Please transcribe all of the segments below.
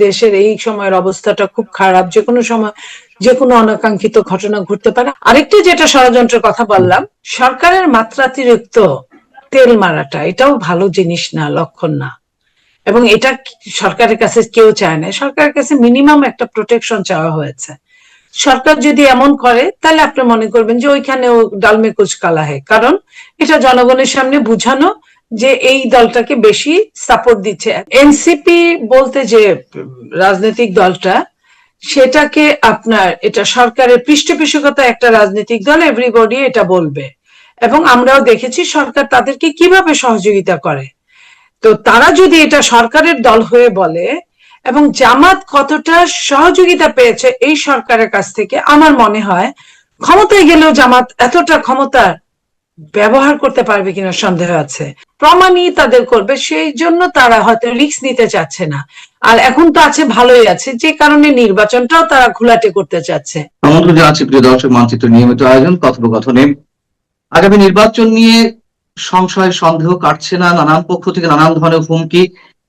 দেশের এই সময়ের অবস্থাটা খুব খারাপ, যে কোনো সময় যে কোনো অনাকাঙ্ক্ষিত ঘটনা ঘটতে পারে। আরেকটি যেটা ষড়যন্ত্রের কথা বললাম, সরকারের মাত্রাতিরিক্ত তেল মারাটা এটাও ভালো জিনিস না, লক্ষণ না, এবং এটা সরকারের কাছে কেউ চায় না। সরকারের কাছে মিনিমাম একটা প্রোটেকশন চাওয়া হয়েছে। সরকার যদি এমন করে তাহলে আপনি মনে করবেন যে ওইখানেও ডালমে কুচ কালা হয়, কারণ এটা জনগণের সামনে বুঝানো যে এই দলটাকে বেশি সাপোর্ট দিচ্ছে। এনসিপি বলতে যে রাজনৈতিক দলটা, সেটাকে আপনার এটা সরকারের পৃষ্ঠপোষকতা একটা রাজনৈতিক দল, এভরিবডি এটা বলবে, এবং আমরাও দেখেছি সরকার তাদেরকে কিভাবে সহযোগিতা করে। তো তারা যদি এটা সরকারের দল হয়ে বলে, এবং জামাত কতটা সহযোগিতা পেয়েছে এই সরকারের কাছ থেকে, আমার মনে হয় ক্ষমতায় গেলেও জামাত এতটা ক্ষমতা ব্যবহার করতে পারবে কিনা সন্দেহ আছে। প্রমাণই তাদের করবে, সেই জন্য তারা হয়তো রিস্ক নিতে চাচ্ছে না। আর এখন তো আছে, ভালোই আছে, যে কারণে নির্বাচনটাও তারা ঘোলাটে করতে চাচ্ছে। আমন্ত্রণ জানাচ্ছি প্রিয় দর্শক, মানচিত্র নিয়মিত আয়োজন কথোপকথনে আগামী নির্বাচন নিয়ে সংশয় সন্দেহ কাটছে না। নানান পক্ষ থেকে নানান ধরনের হুমকি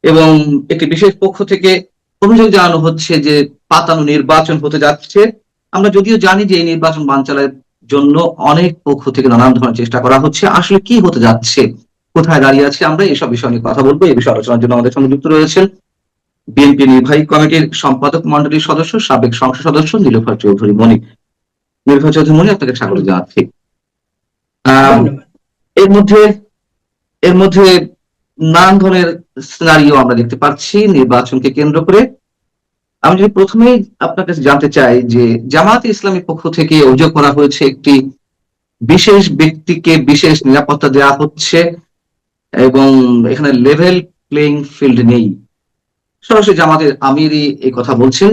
এবং একটি বিশেষ পক্ষ থেকে অভিযোগ জানানো হচ্ছে যে পাতানো নির্বাচন হতে যাচ্ছে। আমরা যদিও জানি যে এই নির্বাচন বানচালের জন্য অনেক পক্ষ থেকে নানান ধরনের চেষ্টা করা হচ্ছে। আসলে কি হতে যাচ্ছে, কোথায় দাঁড়িয়ে আছে, আমরা এসব বিষয় নিয়ে কথা বলবো। এই বিষয়ে আলোচনার জন্য আমাদের সঙ্গে যুক্ত রয়েছেন বিএনপি নির্বাহী কমিটির সম্পাদক মন্ডলীর সদস্য, সাবেক সংসদ সদস্য নীলুফার চৌধুরী মনি। নীলুফার চৌধুরী মনি, আপনাকে স্বাগত জানাচ্ছি। এর মধ্যে নানান ধরনের সিনারিও আমরা দেখতে পাচ্ছি নির্বাচনকে কেন্দ্র করে। আমি যদি প্রথমেই আপনার কাছে জানতে চাই যে জামাত ইসলামী পক্ষ থেকে অভিযোগ করা হয়েছে একটি বিশেষ ব্যক্তিকে বিশেষ নিরাপত্তা দেওয়া হচ্ছে এবং এখানে লেভেল প্লেইং ফিল্ড নেই। সরাসরি জামাতের আমিরই এই কথা বলছেন।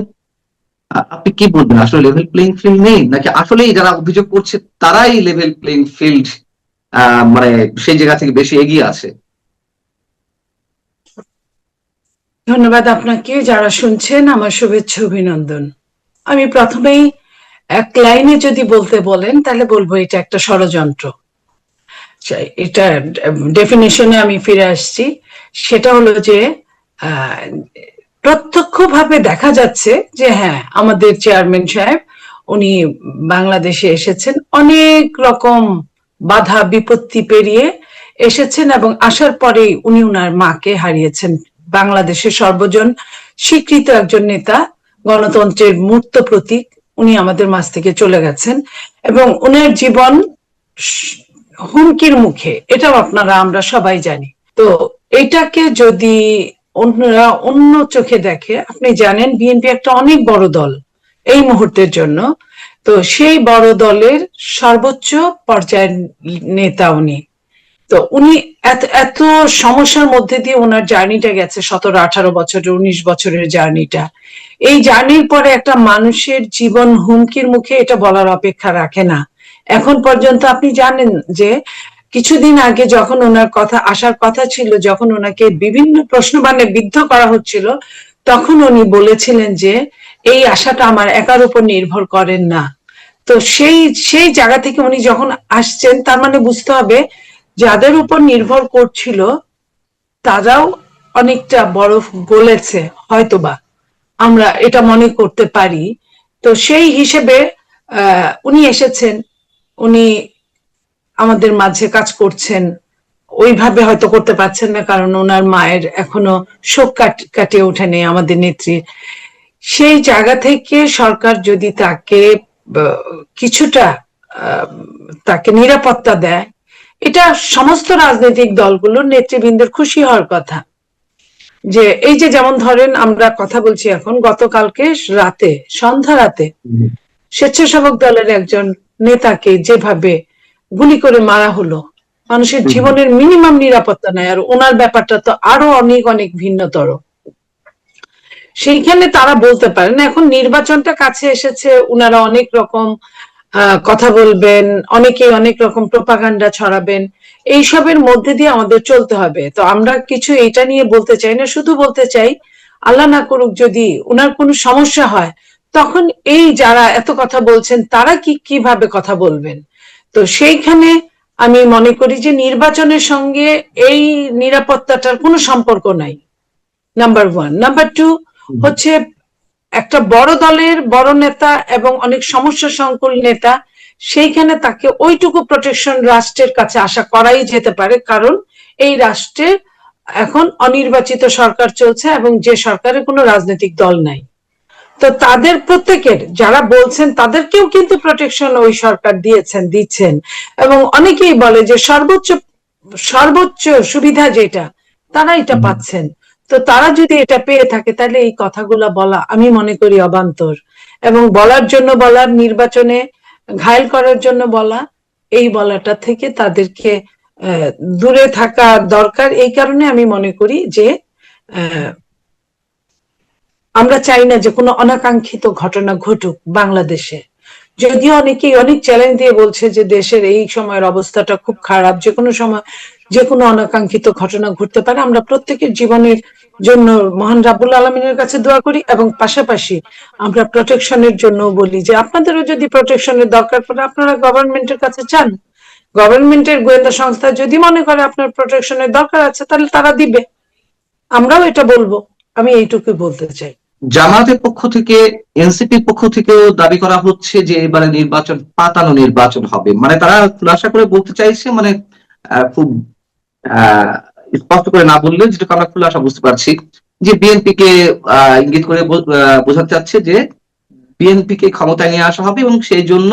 আপনি কি বলবেন, আসলে লেভেল প্লেইং ফিল্ড নেই, নাকি আসলেই যারা অভিযোগ করছে তারাই লেভেল প্লেইং ফিল্ড মানে সেই জায়গা থেকে বেশি এগিয়ে আছে? ধন্যবাদ আপনাকে। যারা শুনছেন, আমার শুভেচ্ছা অভিনন্দন। আমি প্রথমেই এক লাইনে যদি বলতে বলেন তাহলে বলবো এটা একটা ষড়যন্ত্র। এটা ডেফিনেশনে আমি ফিরে আসছি। সেটা হলো যে প্রত্যক্ষভাবে দেখা যাচ্ছে যে হ্যাঁ, আমাদের চেয়ারম্যান সাহেব উনি বাংলাদেশে এসেছেন, অনেক রকম বাধা বিপত্তি পেরিয়ে এসেছেন, এবং আসার পরেই উনি উনার মাকে হারিয়েছেন। বাংলাদেশের সর্বজন স্বীকৃত একজন নেতা, গণতন্ত্রের মূর্ত প্রতীক, উনি আমাদের মাঝ থেকে চলে গেছেন, এবং উনার জীবন হুমকির মুখে, এটাও আমরা সবাই জানি। তো এটাকে যদি অন্যরা অন্য চোখে দেখে, আপনি জানেন বিএনপি একটা অনেক বড় দল এই মুহূর্তের জন্য, তো সেই বড় দলের সর্বোচ্চ পর্যায়ের নেতা উনি। তো উনি এত সমস্যার মধ্যে দিয়ে ওনার জার্নিটা গেছে, 17-18 বছরের 19 বছরের জার্নিটা। এই জার্নির পরে একটা মানুষের জীবন হুমকির মুখে, এটা বলার অপেক্ষা রাখে না। এখন পর্যন্ত আপনি জানেন যে কিছুদিন আগে যখন ওনার কথা আসার কথা ছিল, যখন ওনাকে বিভিন্ন প্রশ্নবাণে বিদ্ধ করা হচ্ছিল, তখন উনি বলেছিলেন যে এই আশাটা আমার একার উপর নির্ভর করেন না। তো সেই জায়গা থেকে উনি যখন আসছেন, তার মানে বুঝতে হবে যাদের উপর নির্ভর করছিল তারাও অনেকটা বরফ গলেছে হয়তোবা, আমরা এটা মনে করতে পারি। তো সেই হিসেবে উনি এসেছেন, উনি আমাদের মাঝে কাজ করছেন। ওইভাবে হয়তো করতে পারছেন না, কারণ ওনার মায়ের এখনো শোক কাটিয়ে ওঠেনি আমাদের নেত্রী। সেই জায়গা থেকে সরকার যদি তাকে কিছুটা তাকে নিরাপত্তা দেয়, এটা সমস্ত রাজনৈতিক দলগুলোর নেতৃবৃন্দের খুশি হওয়ার কথা। যে এই যে যেমন ধরেন আমরা কথা বলছি এখন, গতকালকে রাতে, সন্ধ্যা রাতে স্বেচ্ছাসেবক দলের একজন নেতাকে যেভাবে গুলি করে মারা হলো, মানুষের জীবনের মিনিমাম নিরাপত্তা নাই, আর ওনার ব্যাপারটা তো আরো অনেক অনেক ভিন্নতর। সেইখানে তারা বলতে পারেন এখন নির্বাচনটা কাছে এসেছে, উনারা অনেক রকম কথা বলবেন, অনেকেই অনেক রকম প্রোপাগান্ডা ছড়াবেন, এইসবের মধ্যে দিয়ে আমাদের চলতে হবে। তো আমরা কিছু এটা নিয়ে বলতে চাই না, শুধু বলতে চাই আল্লাহ না করুক যদি উনার কোনো সমস্যা হয়, তখন এই যারা এত কথা বলছেন তারা কিভাবে কথা বলবেন। তো সেইখানে আমি মনে করি যে নির্বাচনের সঙ্গে এই নিরাপত্তাটার কোনো সম্পর্ক নাই, নাম্বার ওয়ান। নাম্বার টু, হচ্ছে একটা বড় দলের বড় নেতা এবং অনেক সমস্যা সংকুল নেতা, সেইখানে তাকে ওইটুকু প্রোটেকশন রাষ্ট্রের কাছে আশা করাই যেতে পারে, কারণ এই রাষ্ট্রে এখন অনির্বাচিত সরকার চলছে এবং যে সরকারের কোনো রাজনৈতিক দল নাই। তো তাদের প্রত্যেকের যারা বলছেন তাদেরকেও কিন্তু প্রোটেকশন ওই সরকার দিচ্ছেন, এবং অনেকেই বলে যে সর্বোচ্চ সর্বোচ্চ সুবিধা যেটা তারা এটা পাচ্ছেন। তো তারা যদি এটা পেয়ে থাকে তাহলে এই কথাগুলো বলা আমি মনে করি অবান্তর, এবং বলার জন্য বলার, নির্বাচনে ঘায়েল করার জন্য বলা, এই বলাটা থেকে তাদেরকে দূরে থাকা দরকার। এই কারণে আমি মনে করি যে আমরা চাই না যে কোনো অনাকাঙ্ক্ষিত ঘটনা ঘটুক বাংলাদেশে। যদিও অনেকেই অনেক চ্যালেঞ্জ দিয়ে বলছে যে দেশের এই সময়ের অবস্থাটা খুব খারাপ, যে কোনো সময় যে কোনো অনাকাঙ্ক্ষিত ঘটনা ঘটতে পারে। আমরা প্রত্যেকের জীবনের জন্য মহান রাব্বুল আলামিনের কাছে দোয়া করি, এবং পাশাপাশি আমরা প্রোটেকশনের জন্য বলি যে আপনাদেরও যদি প্রোটেকশনের দরকার পড়ে আপনারা গভর্নমেন্টের কাছে চান। গভর্নমেন্টের গোয়েন্দা সংস্থা যদি মনে করে আপনার প্রোটেকশনের দরকার আছে তাহলে তারা দিবে, আমরাও এটা বলবো। আমি এইটুকুই বলতে চাই। জামাতের পক্ষ থেকে, এনসিপির পক্ষ থেকেও দাবি করা হচ্ছে যে এবারে নির্বাচন পাতানো নির্বাচন হবে, মানে তারা খুলাসা করে বলতে চাইছে, মানে খুব স্পষ্ট করে না বললেও যেটুকু আমরা খুলাসা বুঝতে পারছি যে বিএনপি কে ইঙ্গিত করে বোঝাতে চাচ্ছে যে বিএনপি কে ক্ষমতায় নিয়ে আসা হবে এবং সেই জন্য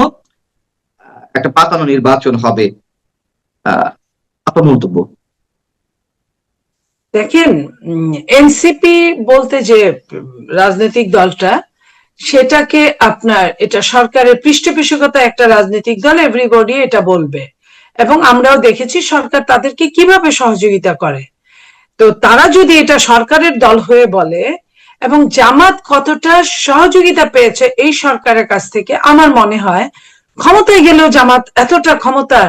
একটা পাতানো নির্বাচন হবে। আপনার মন্তব্য? দেখেন, এনসিপি বলতে যে রাজনৈতিক দলটা, সেটাকে আপনার এটা সরকারের পৃষ্ঠপোষকতা একটা রাজনৈতিক দল, এভরিবডি এটা বলবে, এবং আমরাও দেখেছি সরকার তাদেরকে কিভাবে সহযোগিতা করে। তো তারা যদি এটা সরকারের দল হয়ে বলে, এবং জামাত কতটা সহযোগিতা পেয়েছে এই সরকারের কাছ থেকে, আমার মনে হয় ক্ষমতায় গেলেও জামাত এতটা ক্ষমতা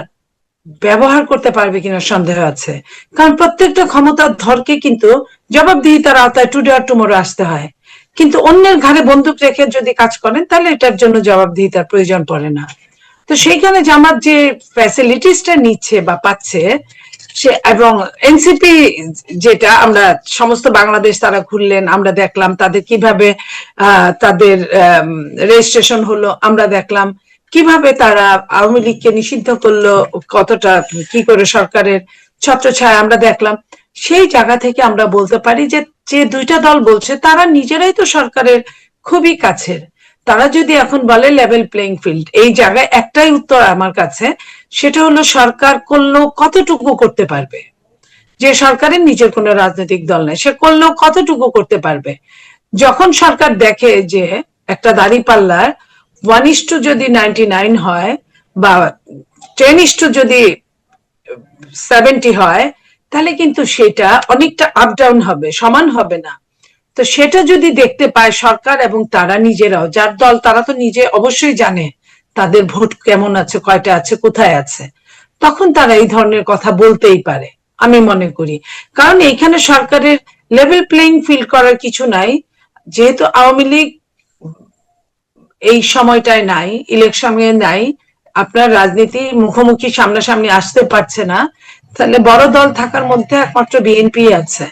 ব্যবহার করতে পারবে কিনা সন্দেহ আছে। কারণ প্রত্যেকটা ক্ষমতার ধরকে কিন্তু জবাবদিহিতার আওতায় টুডে আর টুমোরো আসতে হয়, কিন্তু অন্যের ঘাড়ে বন্দুক রেখে যদি কাজ করেন তাহলে এটার জন্য জবাবদিহিতার প্রয়োজন পড়ে না। তো সেইখানে জামাত যে ফ্যাসিলিটিসটা নিচ্ছে বা পাচ্ছে, সে এবং এনসিপি যেটা আমরা সমস্ত বাংলাদেশ তারা ঘুরলেন, আমরা দেখলাম তাদের কিভাবে তাদের রেজিস্ট্রেশন হলো, আমরা দেখলাম কিভাবে তারা আওয়ামী লীগকে নিষিদ্ধ করলো, কতটা কি করে সরকারের ছত্রছায়া আমরা দেখলাম। সেই জায়গা থেকে আমরা বলতে পারি যে যে দুইটা দল বলছে তারা নিজেরাই তো সরকারের খুবই কাছের। তারা যদি এখন বলে লেভেল প্লেইং ফিল্ড, এই জায়গায় একটাই উত্তর আমার কাছে, সেটা হলো সরকার করলেও কতটুকু করতে পারবে। যে সরকারের নিজের কোনো রাজনৈতিক দল নেই, সে করলেও কতটুকু করতে পারবে। যখন সরকার দেখে যে একটা দাঁড়িপাল্লার 1:, যদি 99 হয় বা 10:, যদি 70 হয়, তাহলে কিন্তু সেটা অনেকটা আপ ডাউন হবে, সমান হবে না। তো সেটা যদি দেখতে পায় সরকার এবং তারা নিজেরাও, যার দল তারা তো নিজে অবশ্যই জানে তাদের ভোট কেমন আছে, কয়টা আছে, কোথায় আছে, তখন তারা এই ধরনের কথা বলতেই পারে আমি মনে করি। কারণ এইখানে সরকারের লেভেল প্লেইং ফিল্ড করার কিছু নাই, যেহেতু আওয়ামী লীগ এই সময়টায় নাই, ইলেকশনে নাই, আপনার রাজনীতি মুখোমুখি সামনাসামনি আসতে পারছে না, তাহলে বড় দল থাকার মধ্যে একমাত্র বিএনপি আছে।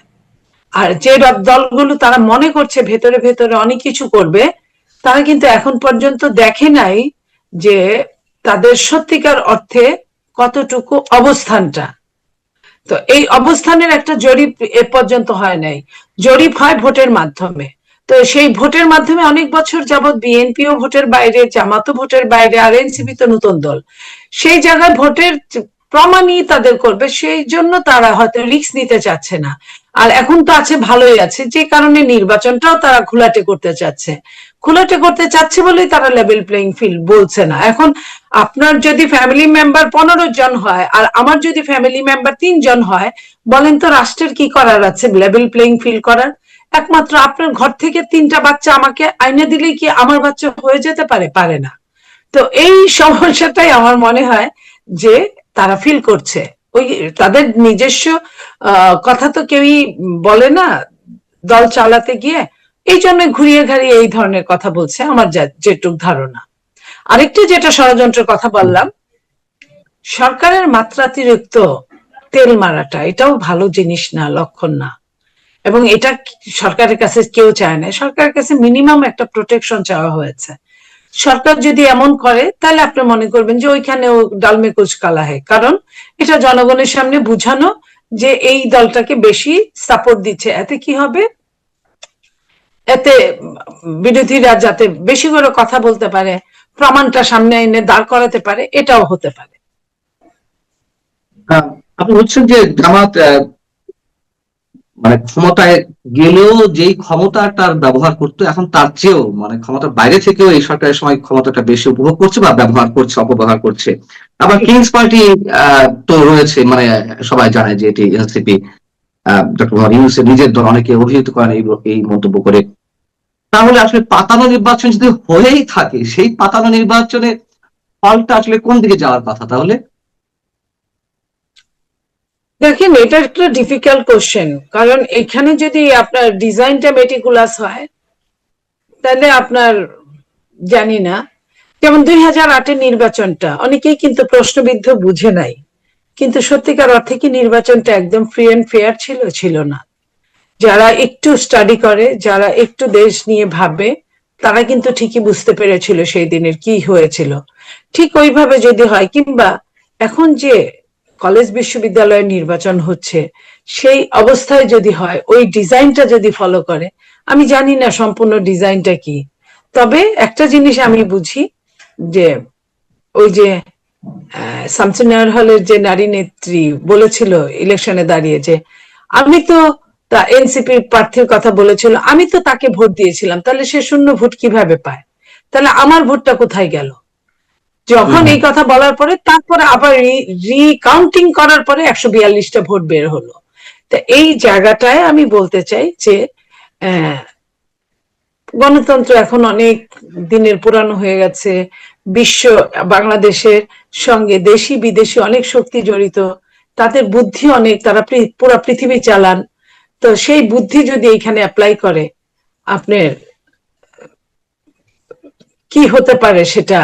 আর যে দলগুলো তারা মনে করছে ভেতরে ভেতরে অনেক কিছু করবে, তারা কিন্তু এখন পর্যন্ত দেখে নাই যে তাদের সত্যিকার অর্থে কতটুকু অবস্থানটা। তো এই অবস্থানের একটা জরিপ এ পর্যন্ত হয় নাই, জরিপ হয় ভোটের মাধ্যমে। তো সেই ভোটের মাধ্যমে অনেক বছর যাবৎ বিএনপিও ভোটের বাইরে, জামাতও ভোটের বাইরে, আর এনসিপি তো নতুন দল, সেই জায়গায় ভোটের প্রমাণই তাদের করবে, সেই জন্য তারা হয়তো রিস্ক নিতে চাচ্ছে না। আর এখন তো আছে, ভালোই আছে, যে কারণে নির্বাচনটাও তারা ঘোলাটে করতে চাচ্ছে। ঘোলাটে করতে চাচ্ছে বলেই তারা লেভেল প্লেইং ফিল্ড বলছে না। এখন আপনার যদি ফ্যামিলি মেম্বার 15 জন হয় আর আমার যদি ফ্যামিলি মেম্বার 3 জন হয়, বলেন তো রাষ্ট্রের কি করার আছে লেভেল প্লেইং ফিল্ড করার? একমাত্র আপনার ঘর থেকে 3টা বাচ্চা আমাকে আইনে দিলেই কি আমার বাচ্চা হয়ে যেতে পারে? পারে না। তো এই সমস্যাটাই আমার মনে হয় যে তারা ফিল করছে। ওই তাদের নিজস্ব কথা তো কেউই বলে না দল চালাতে গিয়ে, এই জন্য ঘুরিয়ে ঘাড়িয়ে এই ধরনের কথা বলছে আমার যেটুক ধারণা। আরেকটি যেটা ষড়যন্ত্রের কথা বললাম, সরকারের মাত্রাতিরিক্ত তেল মারাটা, এটাও ভালো জিনিস না, লক্ষণ না। এবং এটা সরকারের কাছে কেউ চায় না, সরকারের কাছে মিনিমাম একটা প্রোটেকশন চাওয়া হয়েছে। সরকার যদি এমন করে তাহলে আপনি মনে করবেন যে ওইখানেও ডালমে কুচ কালা হয়, কারণ এটা জনগণের সামনে বুঝানো যে এই দলটাকে বেশি সাপোর্ট দিচ্ছে। এতে কি হবে, এতে বিরোধীরা যাতে বেশি করে কথা বলতে পারে, প্রমাণটা সামনে এনে দাঁড় করাতে পারে, এটাও হতে পারে। আপনি বলছেন যে জামাত মানে ক্ষমতায় গেলেও যেই ক্ষমতাটার ব্যবহার করতো এখন তার চেয়েও মানে ক্ষমতার বাইরে থেকেও এই সরকারের সময় ক্ষমতাটা বেশি উপভোগ করছে বা ব্যবহার করছে, অপব্যবহার করছে। আবার কিংস পার্টি তো রয়েছে, মানে সবাই জানে যে এটি এনসিপি, ডক্টর মোহাম্মদ ইউনূসের নিজের দল, অনেকে অভিহিত করেন এই মন্তব্য করে। তাহলে আসলে পাতানো নির্বাচন যদি হয়েই থাকে, সেই পাতানো নির্বাচনে ফলটা আসলে কোন দিকে যাওয়ার কথা তাহলে? দেখেন, এটা একটা ডিফিকাল্ট কোশ্চেন, কারণ এখানে যদি আপনার ডিজাইনটা মেটিকুলাস হয় তাহলে আপনার, জানি না, যেমন 2008-এর নির্বাচনটা অনেকেই কিন্তু প্রশ্নবিদ্ধ বুঝে নাই, কিন্তু সত্যিকার অর্থে কি নির্বাচনটা একদম ফ্রি এন্ড ফেয়ার ছিল? ছিল না। যারা একটু স্টাডি করে, যারা একটু দেশ নিয়ে ভাবে, তারা কিন্তু ঠিকই বুঝতে পেরেছিল সেই দিনের কি হয়েছিল। ঠিক ওইভাবে যদি হয়, কিংবা এখন যে কলেজ বিশ্ববিদ্যালয়ের নির্বাচন হচ্ছে সেই অবস্থায় যদি হয়, ওই ডিজাইনটা যদি ফলো করে, আমি জানি না সম্পূর্ণ ডিজাইনটা কি, তবে একটা জিনিস আমি বুঝি যে ওই যে শামসুন্নাহার হলের যে নারী নেত্রী বলেছিল ইলেকশনে দাঁড়িয়ে যে আমি তো এনসিপি প্রার্থীর কথা বলেছিল, আমি তো তাকে ভোট দিয়েছিলাম, তাহলে সে শূন্য ভোট কিভাবে পায়? তাহলে আমার ভোটটা কোথায় গেল? যখন এই কথা বলার পরে তারপরে আবার রিকাউন্টিং করার পরে 142টা ভোট বের হলো। তা এই জায়গাটায় আমি বলতে চাই যে গণতন্ত্র এখন অনেক দিনের পুরানো হয়ে গেছে। বিশ্ব, বাংলাদেশের সঙ্গে দেশি বিদেশি অনেক শক্তি জড়িত, তাদের বুদ্ধি অনেক, তারা পুরো পৃথিবী চালান। তো সেই বুদ্ধি যদি এখানে অ্যাপ্লাই করে, আপনার কি হতে পারে সেটা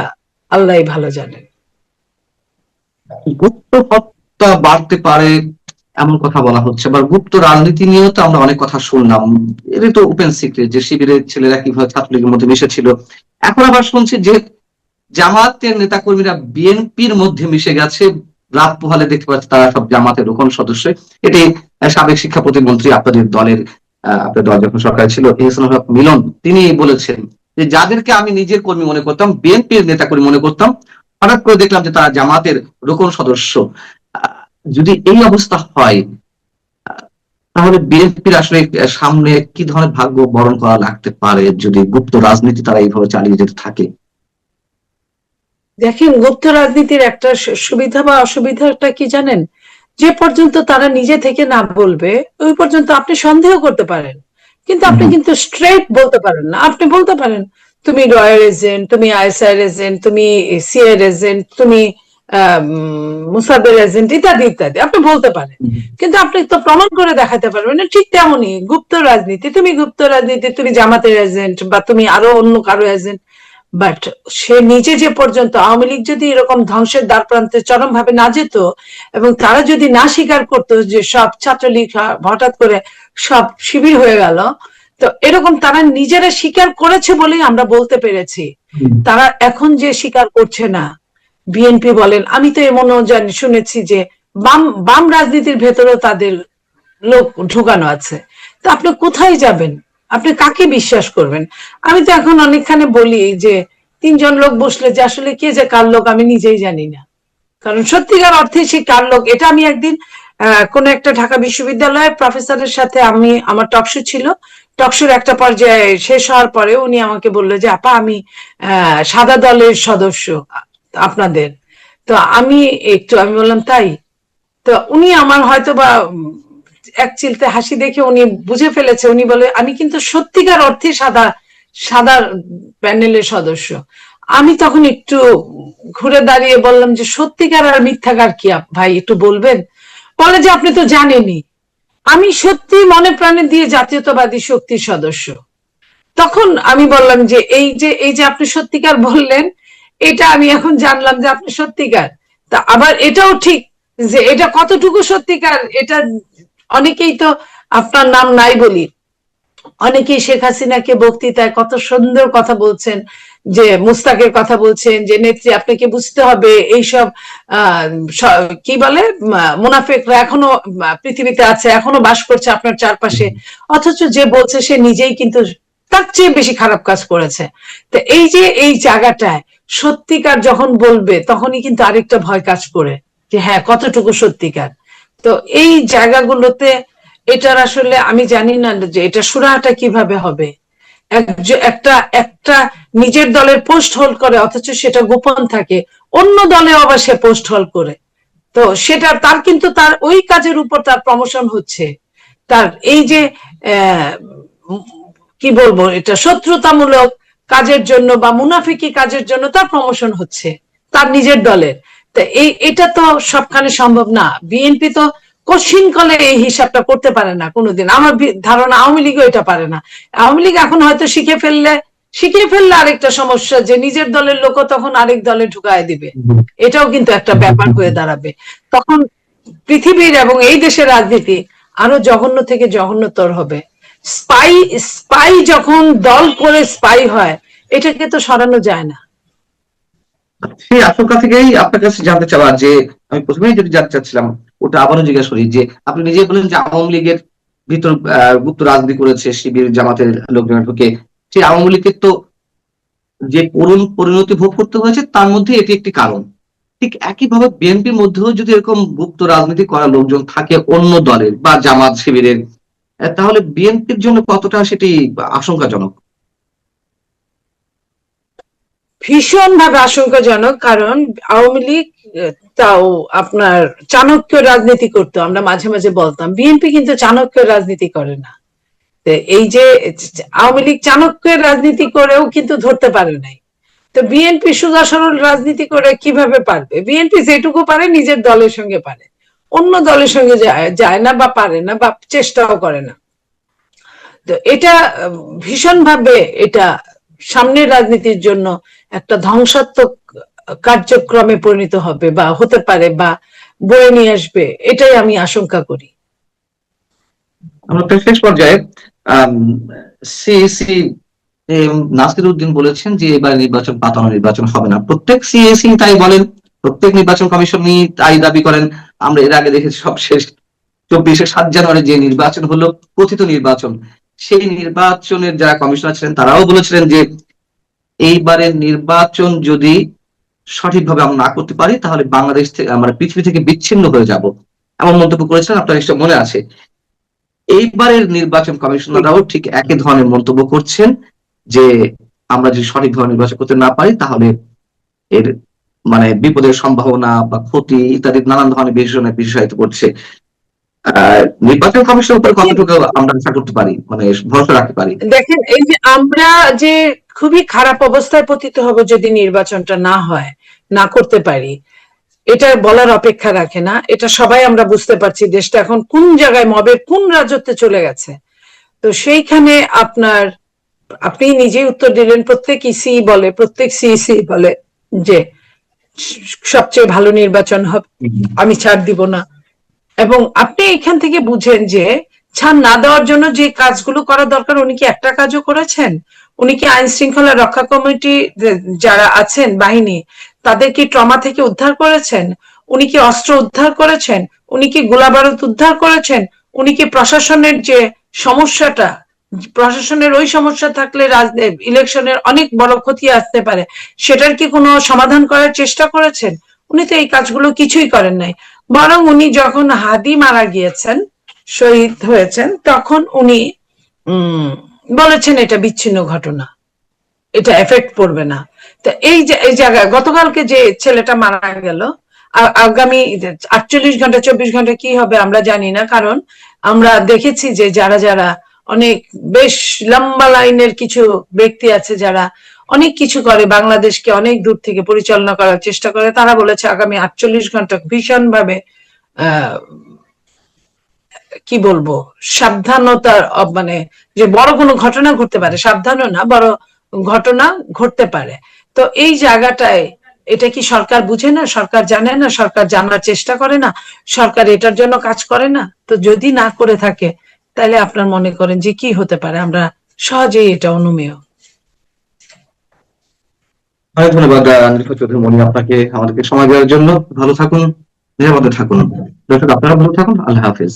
আল্লাহ ভালো জানেন। গুপ্ত হত্যা বাড়তে পারে এমন কথা বলা হচ্ছে, আবার গুপ্ত রাজনীতি নিয়েও তো আমরা অনেক কথা শুনলাম। এটা তো ওপেন সিক্রেট যে শিবিরের ছেলেরা কিভাবে ছাত্রলীগের মধ্যে মিশেছিল। এখন আবার শুনছি যে জামাতের নেতাকর্মীরা বিএনপির মধ্যে মিশে গেছে, রাত পোহালে দেখতে পাচ্ছি তারা সব জামাতের রোকন সদস্য। এটি সাবেক শিক্ষা প্রতিমন্ত্রী আপনাদের দলের, আপনার দল যখন সরকার ছিল, এহসানুল হক মিলন, তিনি বলেছেন যে যাদেরকে আমি নিজের কর্মী মনে করতাম, বিএনপির নেতাকর্মী মনে করতাম, হঠাৎ করে দেখলাম যে তারা জামাতের রোকন সদস্য। যদি এই অবস্থা হয় তাহলে বিএনপির আসলে সামনে কি ধরনের ভাগ্য বরণ করা লাগতে পারে যদি গুপ্ত রাজনীতি তারা এইভাবে চালিয়ে যেতে থাকে? দেখেন, গুপ্ত রাজনীতির একটা সুবিধা বা অসুবিধাটা কি জানেন? যে পর্যন্ত তারা নিজে থেকে না বলবে ওই পর্যন্ত আপনি সন্দেহ করতে পারেন, কিন্তু আপনি কিন্তু স্ট্রেট বলতে পারেন না। আপনি বলতে পারেন তুমি রয়ের এজেন্ট, তুমি আইএসআই এজেন্ট, তুমি সিআইএর এজেন্ট, তুমি মুসাদের এজেন্ট, ইত্যাদি ইত্যাদি আপনি বলতে পারেন, কিন্তু আপনি তো প্রমাণ করে দেখাতে পারবেন না। ঠিক তেমনই গুপ্ত রাজনীতি, তুমি গুপ্ত রাজনীতি, তুমি জামাতের এজেন্ট বা তুমি আরো অন্য কারো এজেন্ট, বাট সে নিজে যে পর্যন্ত, আওয়ামী লীগ যদি এরকম ধ্বংসের দ্বার প্রান্তে চরম ভাবে না যেত এবং তারা যদি না স্বীকার করতো যে সব ছাত্রলীগ হঠাৎ করে সব শিবির হয়ে গেল, তো এরকম তারা নিজেরা স্বীকার করেছে বলেই আমরা বলতে পেরেছি। তারা এখন যে স্বীকার করছে না, বিএনপি বলেন, আমি তো এমনও জানি, শুনেছি যে বাম রাজনীতির ভেতরেও তাদের লোক ঢুকানো আছে। তো আপনি কোথায় যাবেন? আপনি কাকে বিশ্বাস করবেন? আমি তো এখন অনেকখানে বলি যে 3জন লোক বসলে যে আসলে কে যে কার লোক আমি নিজেই জানি না, কারণ সত্যিকার অর্থে সে কার লোক এটা আমি একদিন কোন একটা ঢাকা বিশ্ববিদ্যালয়ের প্রফেসরের সাথে আমার টকশো ছিল, টকশোর একটা পর্যায়ে শেষ হওয়ার পরে উনি আমাকে বললো যে আপা আমি সাদা দলের সদস্য আপনাদের। তো আমি বললাম তাই? তো উনি আমার হয়তো বা এক চিলতে হাসি দেখে উনি বুঝে ফেলেছে, উনি বলে আমি কিন্তু সত্যিকার অর্থে সাদা প্যানেলের সদস্য। আমি তখন একটু ঘুরে দাঁড়িয়ে বললাম যে সত্যিকার আর মিথ্যাকার কি ভাই একটু বলবেন? বলে যে আপনি তো জানেনই আমি সত্যি মনে প্রাণে দিয়ে জাতীয়তাবাদী শক্তির সদস্য। তখন আমি বললাম যে এই যে আপনি সত্যিকার বললেন, এটা আমি এখন জানলাম যে আপনি সত্যিকার। তা আবার এটাও ঠিক যে এটা কতটুকু সত্যিকার এটা অনেকেই তো, আপনার নাম নাই বলি, অনেকেই শেখ হাসিনাকে বক্তৃতায় কত সুন্দর কথা বলছেন, যে মুস্তাকের কথা বলছেন, যে নেত্রী আপনাকে বুঝতে হবে এইসব কি বলে মুনাফিকরা এখনো পৃথিবীতে আছে, এখনো বাস করছে আপনার চারপাশে, অথচ যে বলছে সে নিজেই কিন্তু তার চেয়ে বেশি খারাপ কাজ করেছে। তো এই যে এই জায়গাটায় সত্যিকার যখন বলবে তখনই কিন্তু আরেকটা ভয় কাজ করে, যে হ্যাঁ কতটুকু সত্যিকার। তো এই জায়গাগুলোতে এটার আসলে আমি জানি না যে এটা সুরাহাটা কিভাবে হবে। একটা একটা নিজের দলের পোস্ট হোল্ড করে, অথচ সেটা গোপন থাকে, অন্য দলে আবার সে পোস্ট হোল্ড করে। তো সেটা তার কিন্তু তার ওই কাজের উপর তার প্রমোশন হচ্ছে, তার এই যে কি বলবো, এটা শত্রুতামূলক কাজের জন্য বা মুনাফিকি কাজের জন্য তার প্রমোশন হচ্ছে তার নিজের দলের। তো এটা তো সবখানে সম্ভব না। বিএনপি তো কঠিন কালে এই হিসাবটা করতে পারে না কোনোদিন, আমার ধারণা আওয়ামী লীগও এটা পারে না। আওয়ামী লীগ এখন হয়তো শিখে ফেললে আরেকটা সমস্যা, যে নিজের দলের লোকও তখন আরেক দলে ঢুকায় দিবে, এটাও কিন্তু একটা ব্যাপার হয়ে দাঁড়াবে। তখন পৃথিবীর এবং এই দেশের রাজনীতি আরো জঘন্য থেকে জঘন্যতর হবে। স্পাই স্পাই যখন দল করে স্পাই হয়, এটাকে তো সরানো যায় না। সেই আশঙ্কা থেকেই আপনার কাছে জানতে চাওয়া, যে আমি প্রথমেই যদি জানতে চাচ্ছিলাম ওটা আবারও জিজ্ঞাসা করি, যে আপনি নিজেই বলেন যে আওয়ামী লীগের ভিতর গুপ্ত রাজনীতি করেছে শিবির জামাতের লোকজন ঢুকে, সেই আওয়ামী লীগের তো যে করুণ পরিণতি ভোগ করতে হয়েছে তার মধ্যে এটি একটি কারণ। ঠিক একইভাবে বিএনপির মধ্যেও যদি এরকম গুপ্ত রাজনীতি করা লোকজন থাকে অন্য দলের বা জামাত শিবিরের, তাহলে বিএনপির জন্য কতটা সেটি আশঙ্কাজনক? ভীষণভাবে আশঙ্কাজনক, কারণ আওয়ামী লীগ তাও আপনার চাণক্য রাজনীতি করতো, আমরা মাঝে মাঝে বলতাম। বিএনপি কিন্তু চাণক্য রাজনীতি করে না। এই যে আওয়ামী লীগ চাণক্যের রাজনীতি করেও কিন্তু ধরতে পারে নাই, তো বিএনপি সোজা সরল রাজনীতি করে কিভাবে পারবে? বিএনপি যেটুকু পারে নিজের দলের সঙ্গে পারে, অন্য দলের সঙ্গে যায় না বা পারে না বা চেষ্টাও করে না। তো এটা ভীষণভাবে এটা সামনের রাজনীতির জন্য একটা ধ্বংসাত্মক কার্যক্রমে পরিণত হবে বা হতে পারে বা বয়ে নিয়ে আসবে, এটাই আমি আশঙ্কা করি। আমরা শেষ পর্যায়ে সিএসি নাসির উদ্দিন বলেছেন যে এবার নির্বাচন পাতানো নির্বাচন হবে না। প্রত্যেক সিএসি তাই বলেন, প্রত্যেক নির্বাচন কমিশনই তাই দাবি করেন। আমরা এর আগে দেখেছি সবশেষ 24 জানুয়ারি যে নির্বাচন হলো কথিত নির্বাচন, সেই নির্বাচনের যারা কমিশনার ছিলেন তারাও বলেছিলেন যে এইবারের নির্বাচন যদি সঠিকভাবে আমরা না করতে পারি তাহলে বাংলাদেশ থেকে, আমরা পৃথিবী থেকে বিচ্ছিন্ন হয়ে যাব, এমন মন্তব্য করেছিলেন, আপনার নিশ্চয় মনে আছে। এইবারের নির্বাচন কমিশনাররাও ঠিক একই ধরনের মন্তব্য করছেন যে আমরা যদি সঠিকভাবে নির্বাচন করতে না পারি তাহলে এর বিপদের সম্ভাবনা বা ক্ষতি ইত্যাদি নানান ধরনের বিশেষণে বিশেষায়িত করছে। নির্বাচন কমিশনের উপর কতটুকু আমরা আশা করতে পারি, ভরসা রাখতে পারি? দেখেন, এই যে আমরা যে খুবই খারাপ অবস্থায় পতিত হব যদি নির্বাচনটা না হয়, না করতে পারি, এটা বলার অপেক্ষা রাখে না। এটা সবাই আমরা বুঝতে পারছি দেশটা এখন কোন জায়গায়, মবের কোন রাজত্বে চলে গেছে। তো সেইখানে আপনি নিজেই উত্তর দিলেন, প্রত্যেক ইসি বলে, প্রত্যেক সিইসি বলে যে সবচেয়ে ভালো নির্বাচন হবে, আমি ছাড় দিব না। এবং আপনি এখান থেকে বুঝেন যে ছাড় না দেওয়ার জন্য যে কাজগুলো করা দরকার উনি কি একটা কাজও করেছেন? উনি কি আইন শৃঙ্খলা রক্ষা কমিটি যারা আছেন বাহিনী, তাদের কি ট্রমা থেকে উদ্ধার করেছেন? উনি কি অস্ত্র উদ্ধার করেছেন? উনি কি গোলাবারুদ উদ্ধার করেছেন? উনি কি প্রশাসনের যে সমস্যাটা, প্রশাসনের ওই সমস্যা থাকলে ইলেকশনের অনেক বড় ক্ষতি আসতে পারে, সেটার কি কোনো সমাধান করার চেষ্টা করেছেন? উনি তো এই কাজগুলো কিছুই করেন নাই। বরং উনি যখন হাদি মারা গিয়েছেন, শহীদ হয়েছেন, তখন উনি বলেছেন এটা বিচ্ছিন্ন ঘটনা, এটা এফেক্ট পড়বে না। তো এই জায়গায় গতকালকে যে ছেলেটা মারা গেল, আগামী 48 ঘন্টা 24 ঘন্টা কি হবে আমরা জানি না, কারণ আমরা দেখেছি যে যারা যারা অনেক বেশ লম্বা লাইনের কিছু ব্যক্তি আছে যারা অনেক কিছু করে, বাংলাদেশকে অনেক দূর থেকে পরিচালনা করার চেষ্টা করে, তারা বলেছে আগামী 48 ঘন্টা ভীষণ ভাবে কি বলবো সাবধানতার, যে বড় কোনো ঘটনা ঘটতে পারে, সাবধানও না, বড় ঘটনা ঘটতে পারে। তো এই জায়গাটায় এটা কি সরকার বুঝে না, সরকার জানে না, সরকার জানার চেষ্টা করে না, সরকার এটার জন্য কাজ করে না? তো যদি না করে থাকে তাহলে আপনার মনে করেন যে কি হতে পারে? আমরা সহজেই এটা অনুমেয়। অনেক ধন্যবাদ নীলুফা চৌধুরী মনি, আপনাকে আমাদেরকে সময় দেওয়ার জন্য। ভালো থাকুন, নিরাপদে থাকুন। দর্শক, আপনারা ভালো থাকুন। আল্লাহ হাফেজ।